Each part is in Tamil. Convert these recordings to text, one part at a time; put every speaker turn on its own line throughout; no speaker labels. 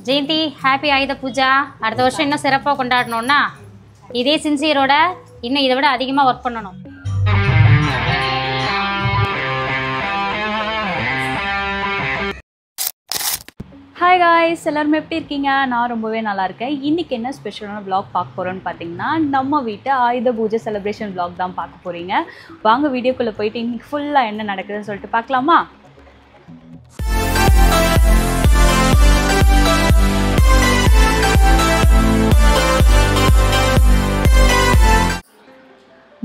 ஜெயந்தி ஹாப்பி ஆயுத பூஜா. அடுத்த வருஷம் இன்னும் சிறப்பாக கொண்டாடணும்னா இதே சின்சியரோட இன்னும் இதை விட அதிகமாக ஒர்க் பண்ணணும்.
ஹாய் காய்ஸ், எல்லாருமே எப்படி இருக்கீங்க? நான் ரொம்பவே நல்லா இருக்கேன். இன்றைக்கி என்ன ஸ்பெஷலான vlog பார்க்க போகிறோன்னு பார்த்தீங்கன்னா, நம்ம வீட்டு ஆயுத பூஜை செலிப்ரேஷன் vlog தான் பார்க்க போகிறீங்க. வாங்க வீடியோக்குள்ளே போயிட்டு இன்றைக்கி ஃபுல்லாக என்ன நடக்குதுன்னு சொல்லிட்டு பார்க்கலாமா?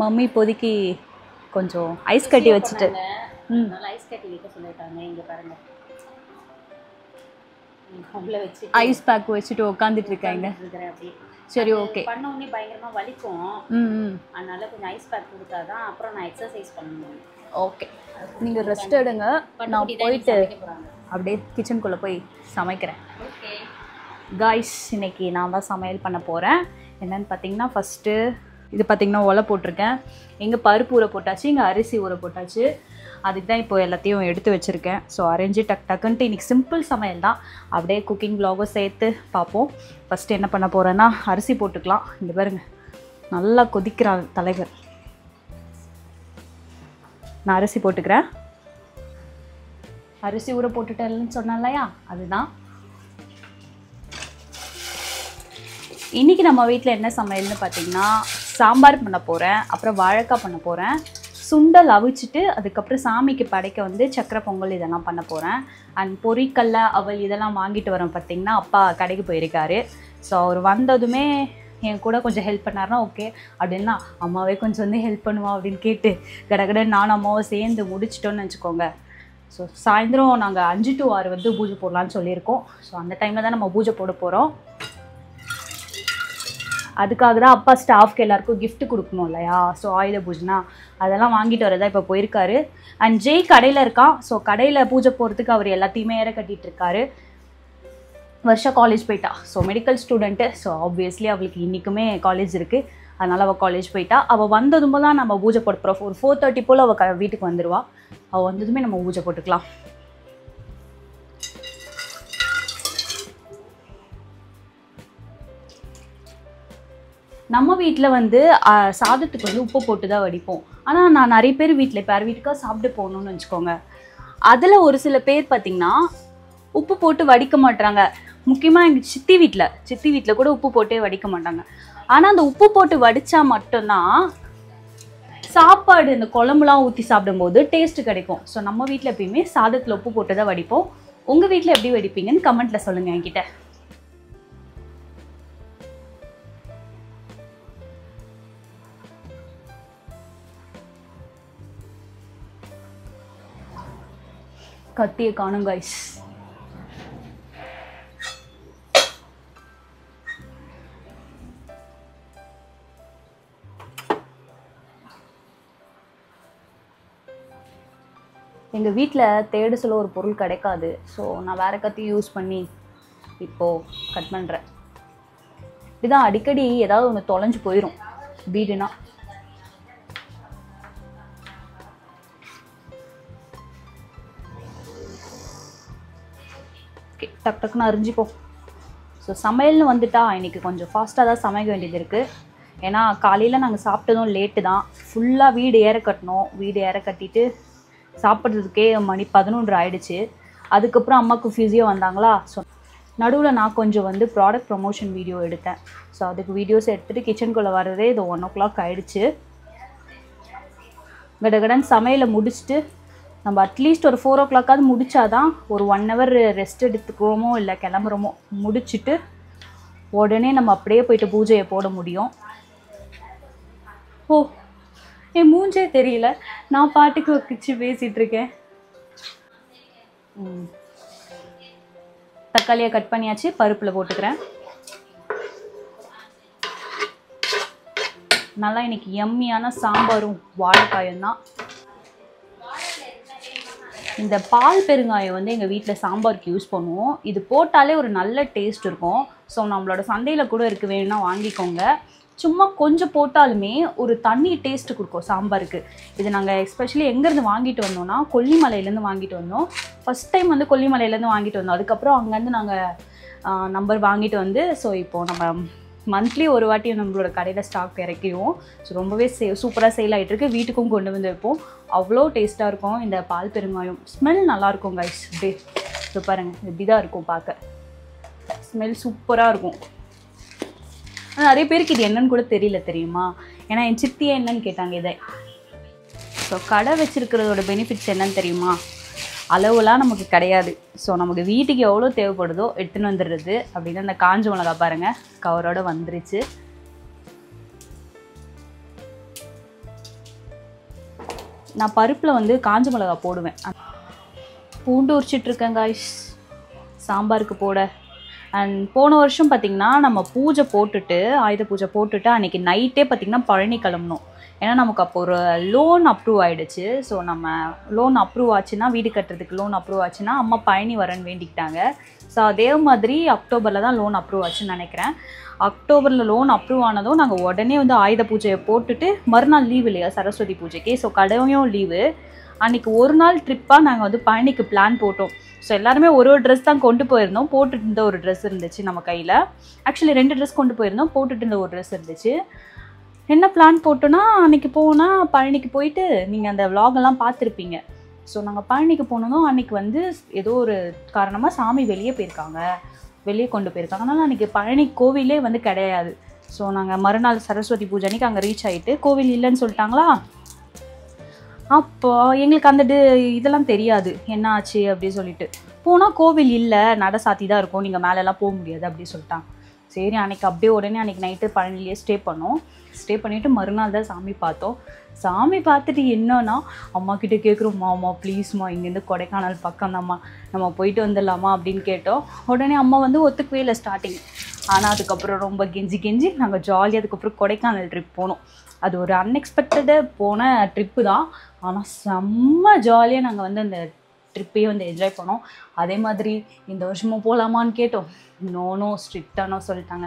மம்மி இப்போதைக்கு கொஞ்சம் ஐஸ் கட்டி வச்சுட்டு
ஐஸ் கட்டி வைக்க சொல்லிட்டாங்க. இங்கே பாருங்க,
ஐஸ் பேக் வச்சுட்டு உட்காந்துட்டு இருக்காங்க. சரி, ஓகே.
பண்ண உடனே பயங்கரமாக வலிக்கும், அதனால கொஞ்சம் ஐஸ் பேக் கொடுத்தாதான் அப்புறம் நான் எக்ஸசைஸ் பண்ணணும்.
ஓகே, நீங்கள் ரெஸ்ட் எடுங்க, நான் போயிட்டு அப்படியே கிச்சனுக்குள்ளே போய் சமைக்கிறேன்.
ஓகே
காய்ஸ், இன்னைக்கு நான் தான் சமையல் பண்ண போகிறேன். என்னென்னு பார்த்தீங்கன்னா, ஃபஸ்ட்டு இது பார்த்திங்கன்னா ஒலை போட்டிருக்கேன். இங்கே பருப்பு ஊற போட்டாச்சு, இங்கே அரிசி ஊற போட்டாச்சு. அதுக்கு தான் இப்போ எல்லாத்தையும் எடுத்து வச்சுருக்கேன். ஸோ அரைஞ்சி டக்குன்ட்டு இன்றைக்கி சிம்பிள் சமையல் தான். அப்படியே குக்கிங் vlog-உம் சேர்த்து பார்ப்போம். ஃபஸ்ட்டு என்ன பண்ண போகிறேன்னா, அரிசி போட்டுக்கலாம். இங்கே பாருங்க, நல்லா கொதிக்கிறான் தலைவர். நான் அரிசி போட்டுக்கிறேன். அரிசி ஊற போட்டுட்டேன்னு சொன்னேன் இல்லையா, அதுதான். இன்றைக்கி நம்ம வீட்டில் என்ன சமையல்னு பார்த்தீங்கன்னா, சாம்பார் பண்ண போகிறேன், அப்புறம் வாழைக்காய் பண்ண போகிறேன், சுண்டல் அவிச்சிட்டு அதுக்கப்புறம் சாமிக்கு படைக்க வந்து சக்கரை பொங்கல் இதெல்லாம் பண்ண போகிறேன். அண்ட் பொரிக்கல்ல அவல் இதெல்லாம் வாங்கிட்டு வரேன். பார்த்திங்கன்னா அப்பா கடைக்கு போயிருக்காரு. ஸோ அவர் வந்ததுமே என் கூட கொஞ்சம் ஹெல்ப் பண்ணார்னா ஓகே, அப்படின்னா அம்மாவே கொஞ்சம் வந்து ஹெல்ப் பண்ணுவா அப்படின்னு கேட்டு கடகடன்னு நானும் அம்மாவும் சேர்ந்து முடிச்சிட்டோன்னு வச்சுக்கோங்க. ஸோ சாயந்தரம் நாங்கள் 5 to 6 வந்து பூஜை போடலான்னு சொல்லியிருக்கோம். ஸோ அந்த டைமில் தான் நம்ம பூஜை போட போகிறோம். அதுக்காக தான் அப்பா ஸ்டாஃப்க்கு எல்லாருக்கும் கிஃப்ட் கொடுக்கணும் இல்லையா. ஸோ ஆயுத பூஜைனா அதெல்லாம் வாங்கிட்டு வரதா இப்போ போயிருக்காரு. அண்ட் ஜெய் கடையில் இருக்கான். ஸோ கடையில் பூஜை போகிறதுக்கு அவர் எல்லாத்தையுமே ஏற கட்டிகிட்டு இருக்காரு. வருஷம் காலேஜ் போயிட்டா. So medical student. So obviously அவளுக்கு இன்றைக்குமே காலேஜ் இருக்குது. அதனால் அவள் காலேஜ் போயிட்டா. அவள் வந்ததும் தான் நம்ம பூஜை போட போகிறோம். ஒரு 4:30 போல் அவள் வீட்டுக்கு வந்துடுவா. அவள் வந்ததுமே நம்ம பூஜை போட்டுக்கலாம். நம்ம வீட்டில் வந்து சாதத்துக்கு வந்து உப்பு போட்டு தான் வடிப்போம். ஆனால் நான் நிறைய பேர் வீட்டில் இப்போ யார் வீட்டுக்காக சாப்பிட்டு போகணுன்னு வச்சுக்கோங்க, அதில் ஒரு சில பேர் பார்த்திங்கன்னா உப்பு போட்டு வடிக்க மாட்டாங்க. முக்கியமாக எங்கள் சித்தி வீட்டில் கூட உப்பு போட்டே வடிக்க மாட்டாங்க. ஆனால் அந்த உப்பு போட்டு வடித்தா மட்டும்தான் சாப்பாடு இந்த குழம்புலாம் ஊற்றி சாப்பிடும்போது டேஸ்ட்டு கிடைக்கும். ஸோ நம்ம வீட்டில் எப்பயுமே சாதத்தில் உப்பு போட்டு தான் வடிப்போம். உங்கள் வீட்டில் எப்படி வடிப்பீங்கன்னு கமெண்ட்டில் சொல்லுங்கள் என்கிட்ட. கத்தியை காணும் காய்ஸ். எங்கள் வீட்டில் தேட சொல்ல ஒரு பொருள் கிடைக்காது. ஸோ நான் வேறு கத்தி யூஸ் பண்ணி இப்போது கட் பண்ணுறேன். இப்படிதான் அடிக்கடி ஏதாவது ஒன்று தொலைஞ்சு போயிடும் வீடுனா. டக் டக்குன்னு அரிஞ்சிப்போம். ஸோ சமையல்னு வந்துட்டா இன்றைக்கி கொஞ்சம் ஃபாஸ்ட்டாக தான் சமைக்க வேண்டியது இருக்குது. ஏன்னா காலையில் நாங்கள் சாப்பிட்டதும் லேட்டு தான். ஃபுல்லாக வீடு ஏற கட்டணும். வீடு ஏற கட்டிட்டு சாப்பிட்றதுக்கே மணி 11 ஆகிடுச்சு. அதுக்கப்புறம் அம்மாவுக்கு ஃபிசியோ வந்தாங்களா. ஸோ நடுவில் நான் கொஞ்சம் வந்து ப்ராடக்ட் ப்ரொமோஷன் வீடியோ எடுத்தேன். ஸோ அதுக்கு வீடியோஸ் எடுத்துகிட்டு கிச்சனுக்குள்ளே வர்றதே இது 1 o'clock ஆகிடுச்சு. கடகடன்னு சமையலை முடிச்சுட்டு நம்ம அட்லீஸ்ட் ஒரு 4 o'clock முடித்தாதான் ஒரு 1 hour ரெஸ்ட் எடுத்துக்கிறோமோ இல்லை கிளம்புறோமோ, முடிச்சுட்டு உடனே நம்ம அப்படியே போயிட்டு பூஜையை போட முடியும். ஓ, என் மூஞ்சே தெரியல, நான் பாட்டுக்கு வச்சு பேசிகிட்டு இருக்கேன். தக்காளியை கட் பண்ணியாச்சு, பருப்பில் போட்டுக்கிறேன். நல்லா இன்னைக்கு எம்மியான சாம்பாரும் வாழைக்காயும் தான். இந்த பால் பெருங்காயம் வந்து எங்கள் வீட்டில் சாம்பாருக்கு யூஸ் பண்ணுவோம். இது போட்டாலே ஒரு நல்ல டேஸ்ட் இருக்கும். ஸோ நம்மளோட சந்தையில் கூட இருக்குது, வேணும்னா வாங்கிக்கோங்க. சும்மா கொஞ்சம் போட்டாலுமே ஒரு தண்ணி டேஸ்ட்டு கொடுக்கும் சாம்பாருக்கு. இது நாங்கள் எஸ்பெஷலி எங்கேருந்து வாங்கிட்டு வந்தோம்னா கொல்லிமலையிலேருந்து வாங்கிட்டு வந்தோம். ஃபஸ்ட் டைம் வந்து கொல்லிமலையிலேருந்து வாங்கிட்டு வந்தோம். அதுக்கப்புறம் அங்கேருந்து நாங்கள் நம்பர் வாங்கிட்டு வந்து ஸோ இப்போது நம்ம மந்த்லி ஒரு வாட்டி நம்மளோட கடையில் ஸ்டாக் இறக்கிடுவோம். ஸோ ரொம்பவே சூப்பராக சேல் ஆகிட்டுருக்கு. வீட்டுக்கும் கொண்டு வந்து வைப்போம். அவ்வளோ டேஸ்ட்டாக இருக்கும் இந்த பால் பெருங்காயம். ஸ்மெல் நல்லாயிருக்கும் கைஸ். இப்படி இது பாருங்கள், இப்படி தான் இருக்கும் பார்க்க. ஸ்மெல் சூப்பராக இருக்கும். ஆனால் நிறைய பேருக்கு இது என்னன்னு கூட தெரியல தெரியுமா? ஏன்னா என் சித்தியே என்னன்னு கேட்டாங்க இதை. ஸோ கடை வச்சுருக்கிறதோட பெனிஃபிட்ஸ் என்னன்னு தெரியுமா? அளவுலாம் நமக்கு கிடையாது. ஸோ நமக்கு வீட்டுக்கு எவ்வளோ தேவைப்படுதோ எடுத்துன்னு வந்துடுறது. அப்படின்னு அந்த காஞ்ச மிளகா பாருங்கள் கவரோட வந்துருச்சு. நான் பருப்பில் வந்து காஞ்ச மிளகா போடுவேன். பூண்டு உரிச்சிட்ருக்கேன் காய்ஸ் சாம்பாருக்கு போட. அண்ட் போன வருஷம் பார்த்திங்கன்னா நம்ம பூஜை போட்டுட்டு ஆயுத பூஜை போட்டுட்டு அன்றைக்கி நைட்டே பார்த்திங்கன்னா பழனி கிளம்பணும். ஏன்னா நமக்கு அப்போ ஒரு லோன் அப்ரூவ் ஆகிடுச்சு. ஸோ நம்ம லோன் அப்ரூவ் ஆச்சுன்னா வீடு கட்டுறதுக்கு லோன் அப்ரூவ் ஆச்சுன்னா அம்மா பழனி வரேன்னு வேண்டிக்கிட்டாங்க. ஸோ அதே மாதிரி அக்டோபரில் தான் லோன் அப்ரூவ் ஆச்சுன்னு நினைக்கிறேன். அக்டோபரில் லோன் அப்ரூவ் ஆனதும் நாங்கள் உடனே வந்து ஆயுத பூஜையை போட்டுட்டு மறுநாள் லீவு இல்லையா சரஸ்வதி பூஜைக்கு. ஸோ கடையும் லீவு. அன்றைக்கி ஒரு நாள் ட்ரிப்பாக நாங்கள் வந்து பழனிக்கு பிளான் போட்டோம். ஸோ எல்லாருமே ஒரு ட்ரெஸ் தான் கொண்டு போயிருந்தோம். போட்டுட்டு இருந்த ஒரு ட்ரெஸ் இருந்துச்சு நம்ம கையில். ஆக்சுவலி 2 ட்ரெஸ் கொண்டு போயிருந்தோம். போட்டுட்டு இருந்த ஒரு ட்ரெஸ் இருந்துச்சு. என்ன பிளான் போட்டோன்னா அன்றைக்கி போனால் பழனிக்கு போயிட்டு நீங்கள் அந்த விலாகெல்லாம் பார்த்துருப்பீங்க. ஸோ நாங்கள் பழனிக்கு போனதும் அன்றைக்கி வந்து ஏதோ ஒரு காரணமாக சாமி வெளியே போயிருக்காங்க, வெளியே கொண்டு போயிருக்காங்க. அதனால் அன்றைக்கி பழனி கோவிலே வந்து கிடையாது. ஸோ நாங்கள் மறுநாள் சரஸ்வதி பூஜை அன்றைக்கி அங்கே ரீச் ஆகிட்டு கோவில் இல்லைன்னு சொல்லிட்டாங்களா. அப்போ எங்களுக்கு அந்த இதெல்லாம் தெரியாது என்ன ஆச்சு அப்படின்னு சொல்லிட்டு. போனால் கோவில் இல்லை, நட சாத்தி தான் இருக்கும், நீங்கள் மேலெல்லாம் போக முடியாது அப்படின்னு சொல்லிட்டாங்க. சரி அன்றைக்கி அப்படியே உடனே அன்றைக்கி நைட்டு பழனிலேயே ஸ்டே பண்ணோம். ஸ்டே பண்ணிவிட்டு மறுநாள் தான் சாமி பார்த்தோம். சாமி பார்த்துட்டு என்னன்னா அம்மாக்கிட்ட கேட்குறோம்மா, அம்மா ப்ளீஸ்மா இங்கேருந்து கொடைக்கானல் பக்கம் தான்மா, நம்ம போயிட்டு வந்துடலாமா அப்படின்னு கேட்டோம். உடனே அம்மா வந்து ஒத்துக்கவே இல்லை ஸ்டார்டிங். ஆனால் அதுக்கப்புறம் ரொம்ப கெஞ்சி நாங்கள் ஜாலியாக அதுக்கப்புறம் கொடைக்கானல் ட்ரிப் போனோம். அது ஒரு அன்எக்ஸ்பெக்டடாக போன ட்ரிப்பு தான். ஆனால் செம்ம ஜாலியாக நாங்கள் வந்து அந்த ட்ரிப்பையே வந்து என்ஜாய் பண்ணோம். அதே மாதிரி இந்த வருஷமும் போகலாமான்னு கேட்டோம். நோ ஸ்ட்ரிக்டானோ சொல்லிட்டாங்க.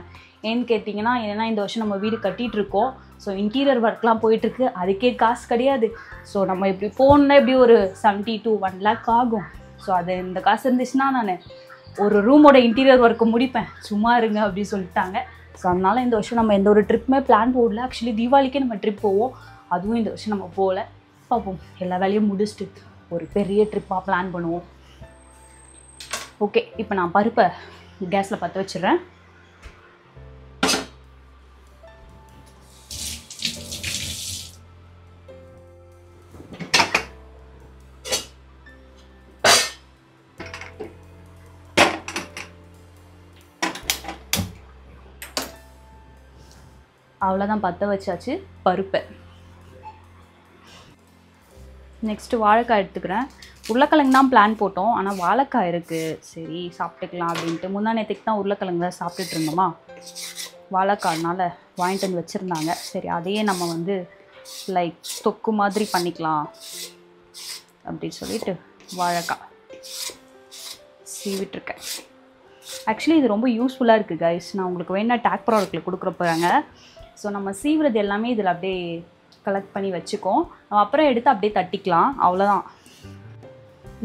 ஏன்னு கேட்டிங்கன்னா ஏன்னா இந்த வருஷம் நம்ம வீடு கட்டிகிட்ருக்கோம். ஸோ இன்டீரியர் ஒர்க்லாம் போயிட்டுருக்கு, அதுக்கே காசு கிடையாது. ஸோ நம்ம இப்படி போகணுன்னா எப்படி ஒரு 70 to 1 lakh ஆகும். ஸோ அது இந்த காசு இருந்துச்சுன்னா நான் ஒரு ரூமோட இன்டீரியர் ஒர்க்கு முடிப்பேன், சும்மா இருங்க அப்படின்னு சொல்லிட்டாங்க. ஸோ அதனால் இந்த வருஷம் நம்ம எந்த ஒரு ட்ரிப்புமே பிளான் போடல. ஆக்சுவலி தீபாவளிக்கே நம்ம ட்ரிப் போவோம், அதுவும் இந்த வருஷம் நம்ம போகல. பார்ப்போம், எல்லா வேலையும் முடிச்சுட்டு ஒரு பெரிய ட்ரிப்பாக பிளான் பண்ணுவோம். ஓகே, இப்போ நான் பருப்பை கேஸில் பற்ற வச்சிடுறேன். அவ்வளோதான், பற்ற வச்சாச்சு பருப்பை. நெக்ஸ்ட்டு வாழைக்காய் எடுத்துக்கிறேன். உருளைக்கிழங்கு தான் பிளான் போட்டோம், ஆனால் வாழைக்காய் இருக்குது, சரி சாப்பிட்டுக்கலாம் அப்படின்ட்டு. முந்தா நேற்றுக்கு தான் உருளைக்கிழங்கு தான் சாப்பிட்டுட்டு இருந்தோமா, வாழைக்காய்னால வாங்கிட்டு வந்து வச்சுருந்தாங்க. சரி அதையே நம்ம வந்து லைக் தொக்கு மாதிரி பண்ணிக்கலாம் அப்படின்னு சொல்லிட்டு வாழைக்காய் சீவிட்டுருக்கேன். ஆக்சுவலி இது ரொம்ப யூஸ்ஃபுல்லாக இருக்குது கைஸ். நான் உங்களுக்கு வேணா டேக் ப்ராடக்ட்டில் கொடுக்குற போகிறாங்க. ஸோ நம்ம சீவுறது எல்லாமே இதில் அப்படியே கலெக்ட் பண்ணி வச்சுக்கோம். நம்ம அப்புறம் எடுத்து அப்படியே தட்டிக்கலாம், அவ்வளோதான்.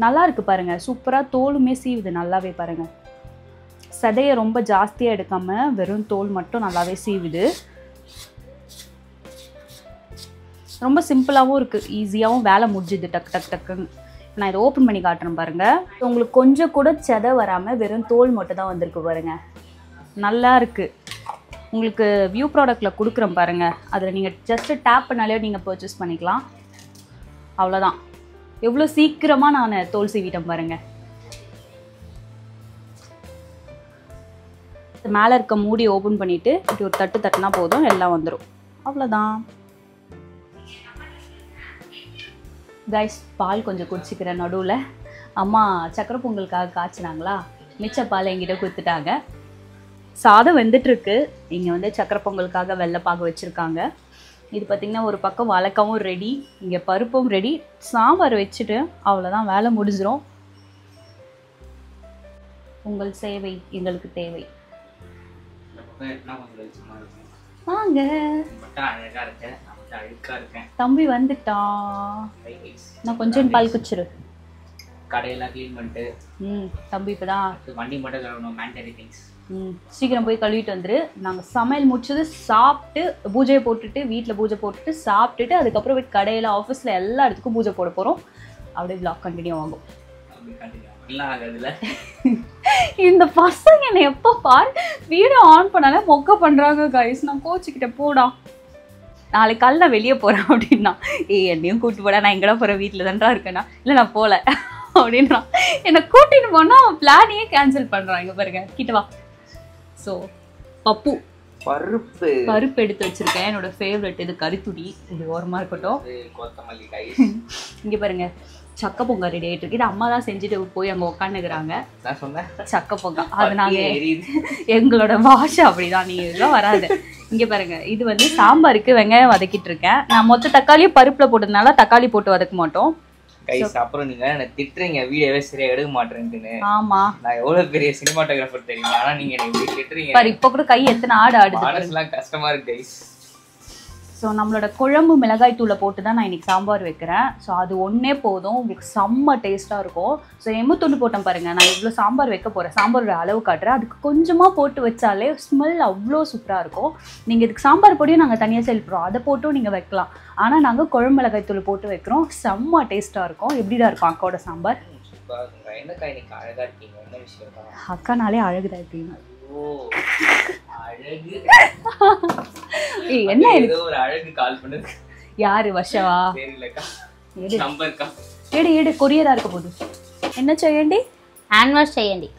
நல்லா இருக்குது பாருங்கள், சூப்பராக தோலுமே சீவுது நல்லாவே பாருங்கள். சதையை ரொம்ப ஜாஸ்தியாக எடுக்காமல் வெறும் தோல் மட்டும் நல்லாவே சீவுது. ரொம்ப சிம்பிளாகவும் இருக்குது, ஈஸியாகவும் வேலை முடிஞ்சுது டக்குன்னு. நான் இதை ஓப்பன் பண்ணி காட்டுறேன் பாருங்கள். உங்களுக்கு கொஞ்சம் கூட செதை வராமல் வெறும் தோல் மட்டும் தான் வந்திருக்கு பாருங்கள், நல்லா இருக்குது. உங்களுக்கு வியூ ப்ராடக்ட்டில் கொடுக்குறேன் பாருங்கள், அதில் நீங்கள் ஜஸ்ட்டு டேப் பண்ணாலே நீங்கள் பர்ச்சேஸ் பண்ணிக்கலாம், அவ்வளோதான். எவ்வளோ சீக்கிரமாக நான் தோல் சீவிட்டேன் பாருங்கள். மேலே இருக்க மூடி ஓப்பன் பண்ணிவிட்டு இப்படி ஒரு தட்டுனா போதும், எல்லாம் வந்துடும், அவ்வளோதான். கைஸ், பால் கொஞ்சம் குடிச்சிக்கிறேன் நடுவில். அம்மா சக்கரை பொங்கலுக்காக காய்ச்சினாங்களா, மிச்ச பால் என்கிட்ட கொடுத்துட்டாங்க. சாதம் வெந்துட்டுருக்கு. இங்கே வந்து சக்கரை பொங்கலுக்காக வெள்ளைப்பாக வச்சுருக்காங்க. இது பார்த்திங்கன்னா ஒரு பக்கம் வாழைக்காவும் ரெடி, இங்கே பருப்பும் ரெடி. சாம்பார் வச்சுட்டு அவ்வளோதான், வேலை முடிஞ்சிடும். உங்கள் சேவை எங்களுக்கு தேவை. வாங்க, தம்பி வந்துட்டான். நான் கொஞ்சம் பால் குடிச்சிரு.
கடையெல்லாம் க்ளீன் பண்ணிட்டு
தம்பி இப்போதான்
வண்டி மட்டும் கழுவணும். மேண்டரி திங்ஸ்.
சீக்கிரம் போய் கழுவிட்டு வந்துரு. நாங்கள் சமையல் முடிச்சது சாப்பிட்டு பூஜையை போட்டுட்டு வீட்டில் பூஜை போட்டுட்டு சாப்பிட்டுட்டு அதுக்கப்புறம் போய் கடையில் ஆஃபீஸில் எல்லா இடத்துக்கும் பூஜை போட போகிறோம். அப்படியே vlog கண்டினியூ ஆகும். இந்த பசங்க என்னை எப்போ பாரு வீடியோ ஆன் பண்ணாலே மொக்க பண்ணுறாங்க கைஸ். நான் கோச்சுக்கிட்டேன் போடா நாளைக்கு காலைல நான் வெளியே போகிறேன் அப்படின்னா என்னையும் கூப்பிட்டு போடா நான் எங்கடா போகிறேன் வீட்டில் தான்டா இருக்கேன்னா இல்லை நான் போகல அப்படின்றான். என்னை கூட்டின்னு போனால் அவன் பிளானையே கேன்சல் பண்ணுறான். இங்கே பாருங்க கிட்ட வா. ஸோ பப்பு பருப்பு எடுத்து வச்சிருக்கேன். என்னோட ஃபேவரட் இது கறித்துடி. இது ஓரமாக இருக்கட்டும். இங்கே பாருங்க சக்க பொங்கல் ரெடி ஆகிட்டு இருக்கு. இது அம்மா தான் செஞ்சுட்டு போய் அங்கே உட்காந்துக்கிறாங்க. சக்க பொங்கல் அது நாங்கள் எங்களோட பாஷை அப்படிதான். நீ இதெல்லாம் வராது. இங்கே பாருங்க இது வந்து சாம்பாருக்கு வெங்காயம் வதக்கிட்டு இருக்கேன். நான் மொத்த தக்காளியும் பருப்பில் போட்டதுனால தக்காளி போட்டு வதக்க மாட்டோம்.
கைஸ் அப்புறம் நீங்க என்ன திட்டுறீங்க வீடியோவே சரியா எடுக்க மாட்டேன்னு.
ஆமா
நான் எவ்வளவு பெரிய சினிமாட்டோகிராஃபர் தெரியுமா? ஆனா நீங்க என்ன திட்டுறீங்க
பாரு. இப்போ கூட கை எத்தனை ஆடுது.
மனசுலாம் கஷ்டமா இருக்கு கைஸ்.
ஸோ நம்மளோட குழம்பு மிளகாய் தூளை போட்டு தான் நான் இன்றைக்கி சாம்பார் வைக்கிறேன். ஸோ அது ஒன்றே போதும், உங்களுக்கு செம்ம டேஸ்ட்டாக இருக்கும். ஸோ எம்புத்தொண்டு போட்டேன் பாருங்கள். நான் இவ்வளோ சாம்பார் வைக்க போகிறேன். சாம்பாரோட அளவு காட்டுறேன். அதுக்கு கொஞ்சமாக போட்டு வச்சாலே ஸ்மெல் அவ்வளோ சூப்பராக இருக்கும். நீங்கள் இதுக்கு சாம்பார் பொடியும் நாங்கள் தனியாக சேல் பண்ணுறோம். அதை போட்டும் நீங்கள் வைக்கலாம். ஆனால் நாங்கள் குழம்பு மிளகாய் தூள் போட்டு வைக்கிறோம். செம்ம டேஸ்ட்டாக இருக்கும். எப்படிடா இருக்கும் அக்காவோட சாம்பார்? அக்கானாலே அழகுதான் இருக்கீங்க. என்ன
ஒரு அழகு கால் பண்ணுது.
யாரு வர்ஷவா? ஏடு ஏடு கொரியரா இருக்க போகுது. என்ன செய்யண்டி?
ஹேண்ட்வாஷ் செய்யண்டி.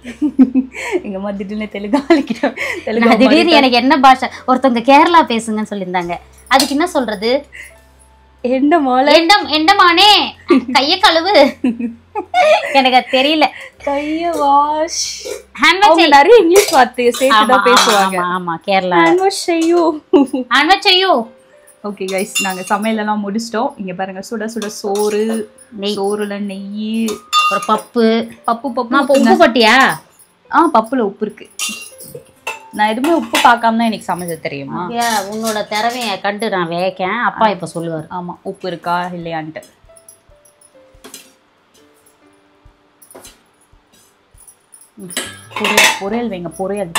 எங்க அம்மா திடீர்னு தெலுங்கு
திடீர்னு எனக்கு என்ன பாஷை ஒருத்தவங்க கேரளா பேசுங்கன்னு சொல்லியிருந்தாங்க. அதுக்கு என்ன சொல்றது? எண்டமானே கைய கழுவு. எனக்கு தெரியல.
கைய வாஷ்.
ஹேண்ட்வாஷ்
நிறைய இங்கிலீஷ் வார்த்தையை சேர்த்து தான் பேசுவாங்க.
ஆமா கேரளா.
ஹேண்ட்வாஷ் செய்யு.
ஹேண்ட்வாஷ் செய்யு.
ஓகே கைஸ் நாங்க சமையல் எல்லாம் முடிச்சிட்டோம். இங்க பாருங்க சுட சுட சோறு, சோறுல நெய்,
ஒரு பப்பு
உப்பு
பட்டியா?
பப்புல உப்பு இருக்கு. நான் எதுவுமே உப்பு பார்க்காம தான் எனக்கு சமைச்ச தெரியுமா?
உன்னோட திறமையை கண்டு நான் வேக்கேன். அப்பா இப்ப சொல்லுவார்
ஆமா உப்பு இருக்கா இல்லையான்ட்டு. பொரியல் வைங்க. பொரியல்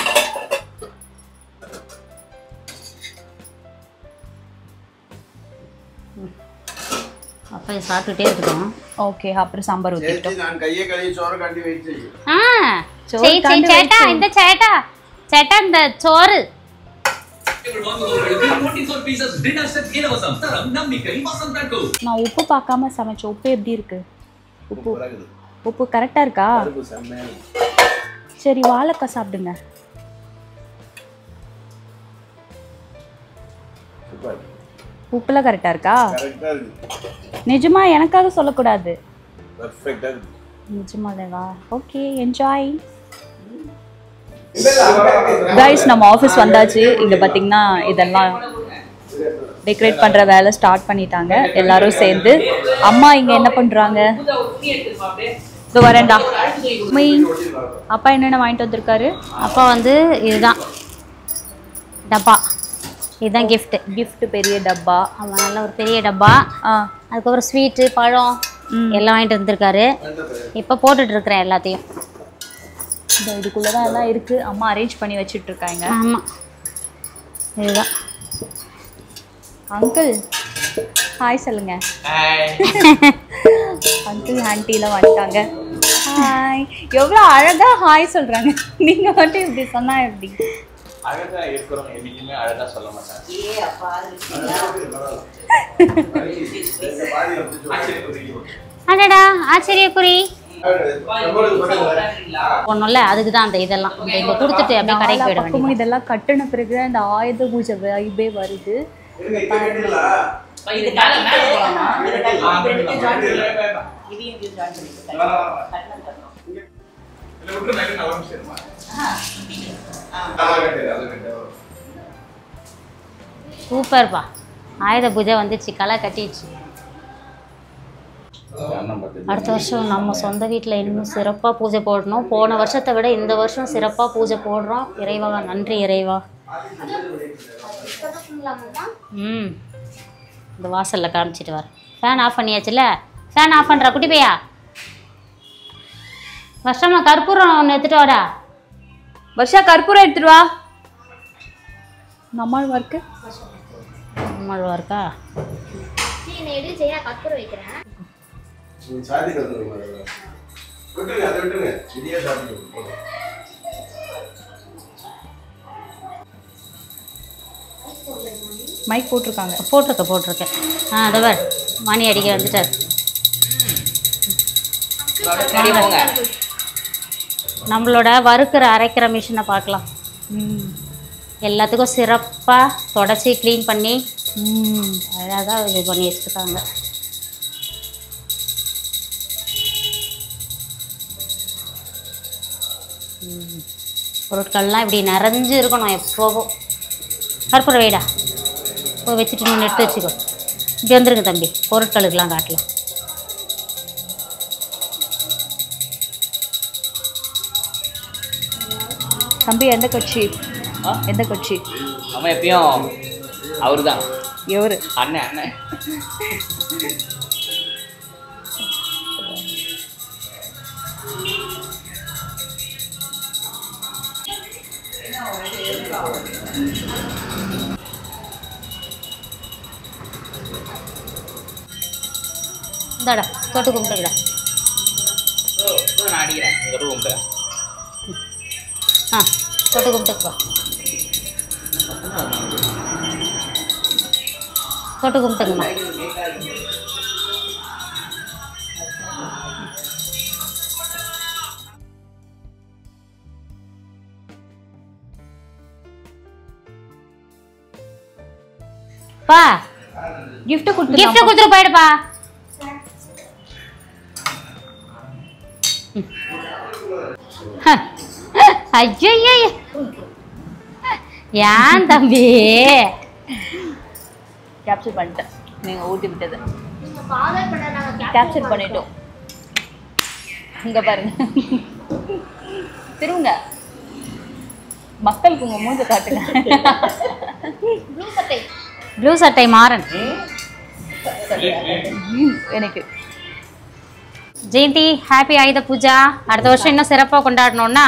அப்பா சாப்பிட்டுட்டே இருக்கட்டும்.
ஓகே அப்புறம் சாம்பார் ஊத்திட்டோம்.
இந்த சேட்டா இந்த சோறு
நான் உப்பு பார்க்காம சமைச்சேன். உப்பு எப்படி இருக்கு? உப்பு கரெக்டா இருக்கா? சரி வாழைக்காய் சாப்பிடுங்க. உப்புலாம் கரெக்டா இருக்கா? நிஜமா எனக்காக சொல்லக்கூடாது. நிஜமாலேவா? Okay enjoy. கைஸ் நம்ம ஆஃபீஸ் வந்தாச்சு. இங்கே பார்த்தீங்கன்னா இதெல்லாம் டெக்கரேட் பண்ணுற வேலை ஸ்டார்ட் பண்ணிட்டாங்க எல்லாரும் சேர்ந்து. அம்மா இங்கே என்ன பண்ணுறாங்க? இதோ வரேன்டா. அப்பா என்னென்ன வாங்கிட்டு வந்திருக்காரு?
அப்பா வந்து இதுதான் டப்பா. இதுதான் கிஃப்ட் பெரிய டப்பா. ஆமாம் நல்ல ஒரு பெரிய டப்பா. அதுக்கப்புறம் ஸ்வீட்டு பழம் எல்லாம் வாங்கிட்டு வந்திருக்காரு. இப்போ போட்டுட்டு இருக்கிறேன் எல்லாத்தையும்.
இதுக்குள்ளதான் எல்லாம் இருக்கு. அம்மா அரேஞ்ச் பண்ணி வச்சுட்டு இருக்காங்க.
ஆமா இதுதான்.
அங்கிள் ஹாய் சொல்லுங்க. அங்கிள் ஆன்ட்டிலாம் வந்துட்டாங்க. ஹாய். எவ்வளோ அழகா ஹாய் சொல்றாங்க. நீங்க மட்டும் இப்படி சொன்னா எப்படி?
அழகா இருக்கிறவங்க எப்பயுமே அழகா சொல்ல மாட்டாங்க.
அடடா ஆச்சரியக்குறி ஒண்ணும்ல. அதுக்குதான் அந்த இதெல்லாம் இங்க கொடுத்துட்டு அப்படியே கடைக்கு போயிட வேண்டியது.
இதெல்லாம் கட்டின பிறகு அந்த ஆயுத பூஜை வைபே வருது.
சூப்பர்ப்பா. ஆயுத பூஜை வந்துச்சு. களை கட்டிடுச்சு. அடுத்த வருஷம் நம்ம சொந்த வீட்டில் இன்னும் சிறப்பாக பூஜை போடணும். போன வருஷத்தை விட இந்த வருஷம் சிறப்பாக பூஜை போடுறோம். இறைவா நன்றி இறைவா. இந்த வாசலில் காமிச்சிட்டு வர. ஃபேன் ஆஃப் பண்ணியாச்சுல? ஃபேன் ஆஃப் பண்ணுறா குட்டி பையா. வருஷமா கற்பூரம் ஒன்று எடுத்துட்டு வாடா.
வருஷா கற்பூரம் எடுத்துட்டு வா. நம்மாழ்வா இருக்கு.
நம்மாழ்வா இருக்கா?
கற்பூரம் வைக்கிறேன்.
மைக் போட்டிருக்காங்க.
போட்டிருக்கேன். அதவர் மணி அடிக்க வந்துட்டார். நம்மளோட வறுக்கிற அரைக்கிற மிஷினை பார்க்கலாம். எல்லாத்துக்கும் சிறப்பாக தொடச்சி க்ளீன் பண்ணி அழகாக இது பண்ணி வச்சுருக்காங்க. பொருட்கள்லாம் இப்படி நிறைஞ்சு இருக்கணும் எப்போவும். கற்பூரம் வைடா, போய் வச்சுட்டு நீ எடுத்து வச்சுக்கோ. இப்படி வந்துருங்க தம்பி, பொருட்களுக்கெல்லாம் காட்டலாம்.
தம்பி எந்த கட்சி? எந்த கட்சி?
அவன் எப்பயும் அவரு தான்.
எவரு?
அண்ணன் அண்ணன்.
இந்தாடா தொட்டு கும்பிட்டுக்கடா.
நான் அடிக்கிறேன் தொட்டு கும்பிட்டு.
தொட்டு கும்பிட்டுப்பா. தொட்டு கும்பிட்டுங்கம்மா. பா
gift
கொடுத்துட்டு போயிடுப்பா. ஐயோ ஏன் தம்பி
கேப்சர் பண்ணிட்டேன். நீங்கள் ஊட்டி விட்டது கேப்சர் பண்ணிட்டோம். இங்கே பாருங்க, திருவுங்க மக்களுக்கு உங்கள் மூஞ்ச காட்டுங்க.
ப்ளூ சட்டை மாறன்.
எனக்கு
ஜெயந்தி ஹாப்பி ஆயுத பூஜா. அடுத்த வருஷம் இன்னும் சிறப்பாக கொண்டாடணும்னா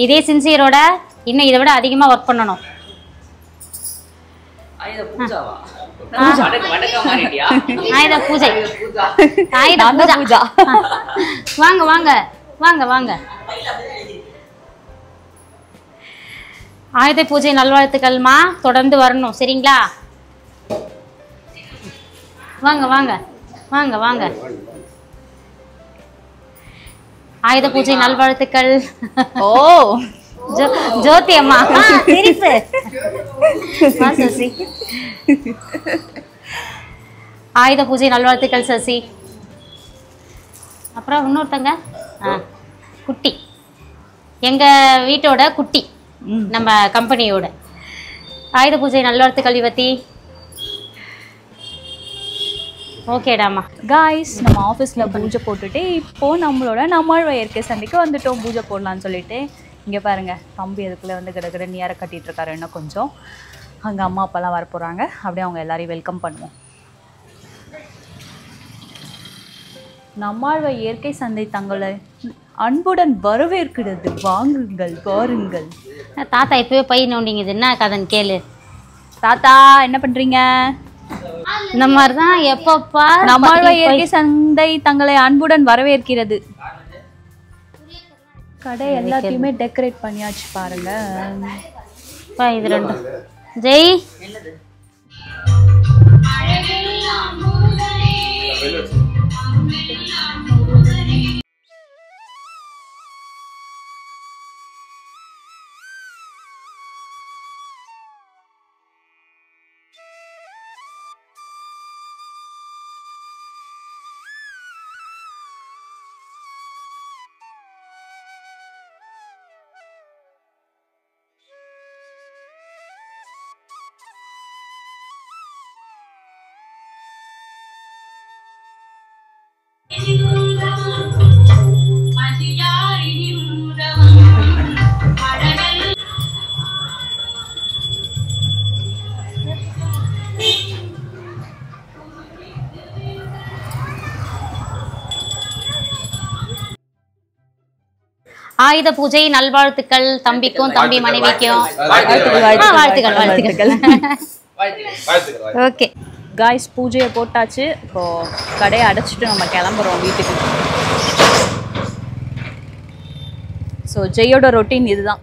இதே சின்சியரோட இன்னும் இதை விட அதிகமாக ஒர்க் பண்ணணும். ஆயுத பூஜை. ஆயுத பூஜா. வாங்க வாங்க வாங்க வாங்க. ஆயுத பூஜை நல்வாழ்த்துக்கள்மா. தொடர்ந்து வரணும் சரிங்களா? வாங்க வாங்க வாங்க வாங்க. ஆயுத பூஜை நல்வாழ்த்துக்கள்.
ஓ
ஜோதி அம்மா சிரிப்பு. சசி ஆயுத பூஜை நல்வாழ்த்துக்கள் சசி. அப்புறம் இன்னொருத்தங்க குட்டி, எங்க வீட்டோட குட்டி, நம்ம கம்பெனியோட. ஆயுத பூஜை நல்வாழ்த்துக்கள் யுவதி. ஓகேடாமா.
காய்ஸ் நம்ம ஆஃபீஸில் பூஜை போட்டுட்டு இப்போது நம்மளோட நம்மாழ்வா இயற்கை சந்தைக்கு வந்துட்டோம் பூஜை போடலான்னு சொல்லிட்டு. இங்கே பாருங்கள் தம்பி அதுக்குள்ளே வந்து கிடக்கிற நீரை கட்டிகிட்டு இருக்காரு. இன்னும் கொஞ்சம் அங்கே அம்மா அப்பாலாம் வர போகிறாங்க. அப்படியே அவங்க எல்லாரையும் வெல்கம் பண்ணுவோம். நம்மாழ்வா இயற்கை சந்தை தங்களை அன்புடன் வரவேற்கிறது. வாங்குங்கள் வாருங்கள்.
தாத்தா இப்போவே பை நோண்டிங்க. இது என்ன கதைன்னு கேளு.
தாத்தா என்ன பண்ணுறீங்க?
இந்த மாதிரி தான் எப்பப்பா
நம்மாழ்வா இயற்கை சந்தை தங்களை அன்புடன் வரவேற்கிறது. கடை எல்லாத்தையுமே டெக்கரேட் பண்ணியாச்சு பாருங்க.
இது ரெண்டு ஜெய் ஆயுத பூஜை நல்வாழ்த்துக்கள் தம்பிக்கும் தம்பி மனைவிக்கும். வாழ்த்துக்கள். ஓகே
காய்ஸ், பூஜையை போட்டாச்சு. இப்போ கடையை அடைச்சிட்டு நம்ம கிளம்புறோம் வீட்டுக்கு. ஸோ ஜெயோட ரொட்டீன் இதுதான்.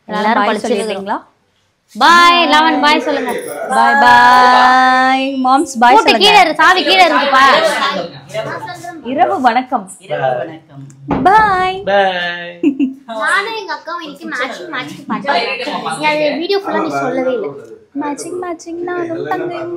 எல்லாரும் படிச்சிருக்கீங்களா? பாய் லவன், பாய் சொல்லுங்க.
பாய் பாய் மாம்ஸ், பாய்
போட்டு கீழ இரு, சாவி கீழ இருக்குப்பா.
இரவு வணக்கம். பாய்
பாய்.
நானும் எங்க அக்காவும் இன்னைக்கு மேட்சிங் பார்த்தோம். அது வீடியோ ஃபுல்லா நீ சொல்லவே இல்லை.
மேட்சிங் நானும் தங்கையும்.